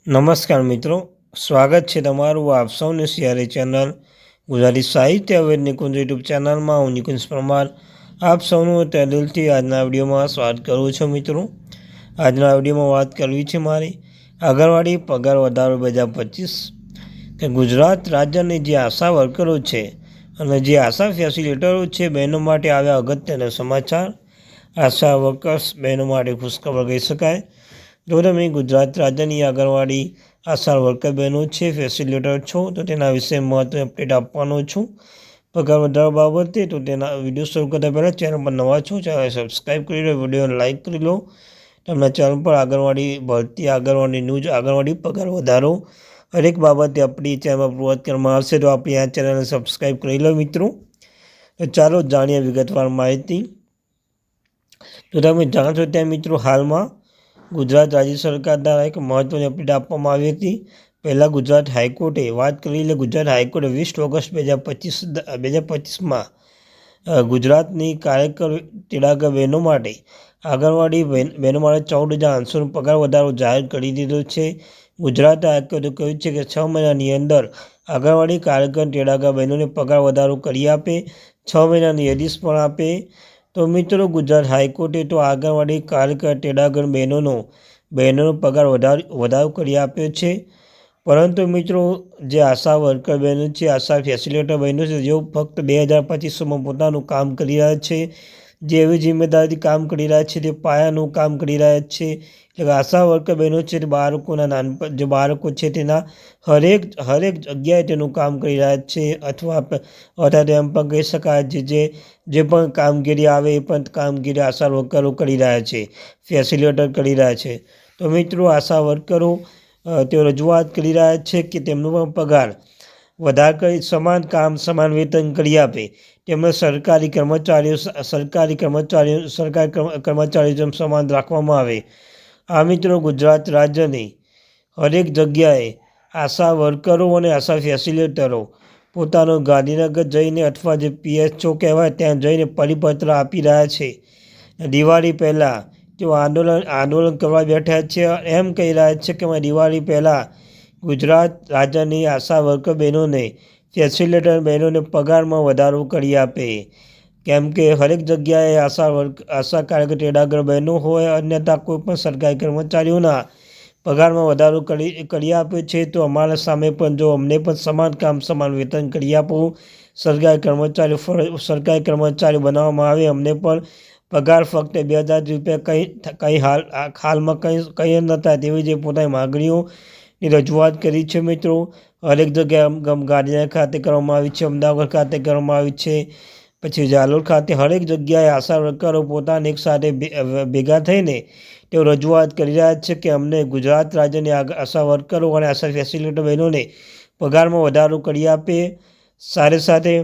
નમસ્કાર મિત્રો, સ્વાગત છે તમારું આપ સૌની સિયારી ચેનલ ગુજરાતી સાહિત્ય અવેર નિકુંજ યુટ્યુબ ચેનલમાં. હું નિકુંજ પરમાર આપ સૌનું દિલથી આજના વિડીયોમાં સ્વાગત કરું છું. મિત્રો, આજના વિડીયોમાં વાત કરવી છે મારી આંગણવાડી પગાર વધારો 2025 કે ગુજરાત રાજ્યની જે આશા વર્કરો છે અને જે આશા ફેસિલિટરો છે બહેનો માટે આવ્યા અગત્યના સમાચાર. આશા વર્કર્સ બહેનો માટે ખુશખબર કહી શકાય. જો તમે ગુજરાત રાજ્યની આંગણવાડી આશા વર્કર બહેનો છે, ફેસિલિટેટર છો, તો તેના વિશે મહત્વની અપડેટ આપવાનો છું પગાર વધારો બાબતે. તો તેના વિડીયો શરૂ કરતા પહેલાં ચેનલ પર નવા છો, ચેનલ સબસ્ક્રાઈબ કરી લો, વિડીયોને લાઇક કરી લો. તમને ચેનલ પર આંગણવાડી ભરતી, આંગણવાડી ન્યૂઝ, આંગણવાડી પગાર વધારો હરેક બાબતે આપણી ચેનલમાં પ્રોવાઈડ કરવામાં આવશે. તો આપણી આ ચેનલને સબસ્ક્રાઈબ કરી લો મિત્રો. તો ચાલો જાણીએ વિગતવાર માહિતી. તો તમે જાણો છો ત્યાં મિત્રો, હાલમાં ગુજરાત રાજ્ય સરકાર દ્વારા એક મહત્વની અપડેટ આપવામાં આવી હતી. પહેલાં ગુજરાત હાઈકોર્ટે વાત કરી લે ગુજરાત હાઈકોર્ટે 20 ઓગસ્ટ 2025માં ગુજરાતની કાર્યકર તેડાગર બહેનો માટે આંગણવાડી બહેનો માટે 14,800નો પગાર વધારો જાહેર કરી દીધો છે. ગુજરાત હાઈકોર્ટે કહ્યું છે કે 6 મહિનાની અંદર આંગણવાડી કાર્યકર તેડાગર બહેનોને પગાર વધારો કરી આપે, 6 મહિનાની યાદી પણ આપે. તો મિત્રો, ગુજરાત હાઈકોર્ટે તો આંગણવાડી કાર્યકર તેડાગર બહેનોનો પગાર વધારો કરી આપ્યો છે. પરંતુ મિત્રો, જે આશા વર્કર બહેનો છે, આશા ફેસિલિટેટર બહેનો છે, જેઓ ફક્ત 2025માં પોતાનું કામ કરી રહ્યા છે, જે એવી જિમ્મેદારીથી કામ કરી રહ્યા છે, તે પાયાનું કામ કરી રહ્યા છે. એટલે આશા વર્કર બહેનો છે, તે બાળકોના જે બાળકો છે તેના હરેક જગ્યાએ તેનું કામ કરી રહ્યા છે. અથવા એમ પણ કહી શકાય જે પણ કામગીરી આવે એ પણ કામગીરી આશા વર્કરો કરી રહ્યા છે, ફેસિલિટેટર કરી રહ્યા છે. તો મિત્રો, આશા વર્કરો તેઓ રજૂઆત કરી રહ્યા છે કે તેમનો પણ પગાર વધારે કરી સમાન કામ સમાન વેતન કરી આપે. તેમને સરકારી કર્મચારીઓ જેમ સમાન રાખવામાં આવે. આ મિત્રો, ગુજરાત રાજ્યની હરેક જગ્યાએ આશા વર્કરો અને આશા ફેસિલિટેટરો પોતાનો ગાંધીનગર જઈને અથવા જે PHO કહેવાય ત્યાં જઈને પરિપત્ર આપી રહ્યા છે. દિવાળી પહેલાં તેઓ આંદોલન કરવા બેઠા છે. એમ કહી રહ્યા છે કે દિવાળી પહેલાં ગુજરાત રાજ્યની આશા વર્કર બહેનોને, ફેસિલિટેટર બહેનોને પગારમાં વધારો કરી આપે. કેમ કે હરેક જગ્યાએ આશા કાર્યકર તેડાગર બહેનો હોય, અન્યથા કોઈ પણ સરકારી કર્મચારીઓના પગારમાં વધારો કરી આપ્યો છે. તો અમારા સામે પણ જો અમને પણ સમાન કામ સમાન વેતન કરી આપો, સરકારી કર્મચારી બનાવવામાં આવે, અમને પણ પગાર ફક્ત 2,000 રૂપિયા હાલમાં કંઈ ન થાય તેવી જે પોતાની માગણીઓની રજૂઆત કરી છે. મિત્રો, હરેક જગ્યાએ ગાંધીનગર ખાતે કરવામાં આવી છે, અમદાવાદ ખાતે કરવામાં આવી છે, પછી જાલોર ખાતે, હરેક જગ્યાએ આશા વર્કરો પોતાને એક સાથે ભેગા થઈને તેઓ રજૂઆત કરી રહ્યા છે કે અમને ગુજરાત રાજ્યની આશા વર્કરો અને આશા ફેસિલિટેટર બહેનોને પગારમાં વધારો કરી આપે. સાથે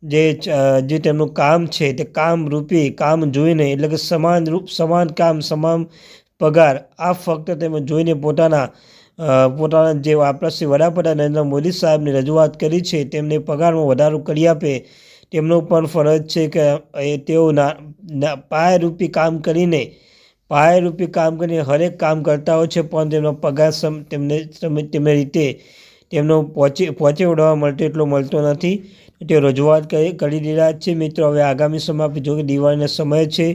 જે તેમનું કામ છે તે કામ જોઈને, એટલે કે સમાન કામ સમાન પગાર આ ફક્ત તેમને જોઈને પોતાના જે આપણા શ્રી વડાપ્રધાન નરેન્દ્ર મોદી સાહેબની રજૂઆત કરી છે, તેમને પગારમાં વધારો કરી આપે. તેમનો પણ ફરજ છે કે તેઓ પાયારૂપી કામ કરીને હરેક કામ કરતા હોય છે, પણ તેમનો પગાર તેમને રીતે તેમનો પહોંચી વળવા માટે એટલો મળતો નથી. તેઓ રજૂઆત કરી રહ્યા છે. મિત્રો, હવે આગામી સમય આપણે જોઈએ, દિવાળીનો સમય છે,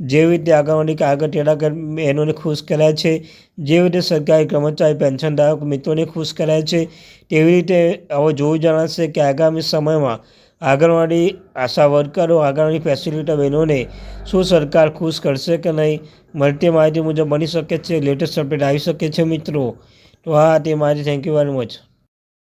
જેવી રીતે આંગણવાડી આગળ તેડાગર બહેનોને ખુશ કર્યા છે, જેવી રીતે સરકારી કર્મચારી પેન્શનધારક મિત્રોને ખુશ કર્યા છે, તેવી રીતે હવે જોવું જણાશે કે આગામી સમયમાં આંગણવાડી આશા વર્કરો, આંગણવાડી ફેસિલિટેટર બહેનોને શું સરકાર ખુશ કરશે કે નહીં. મળતી માહિતી મુજબ બની શકે છે, લેટેસ્ટ અપડેટ આવી શકે છે મિત્રો. તો હા, તે માહિતી. Thank you very much.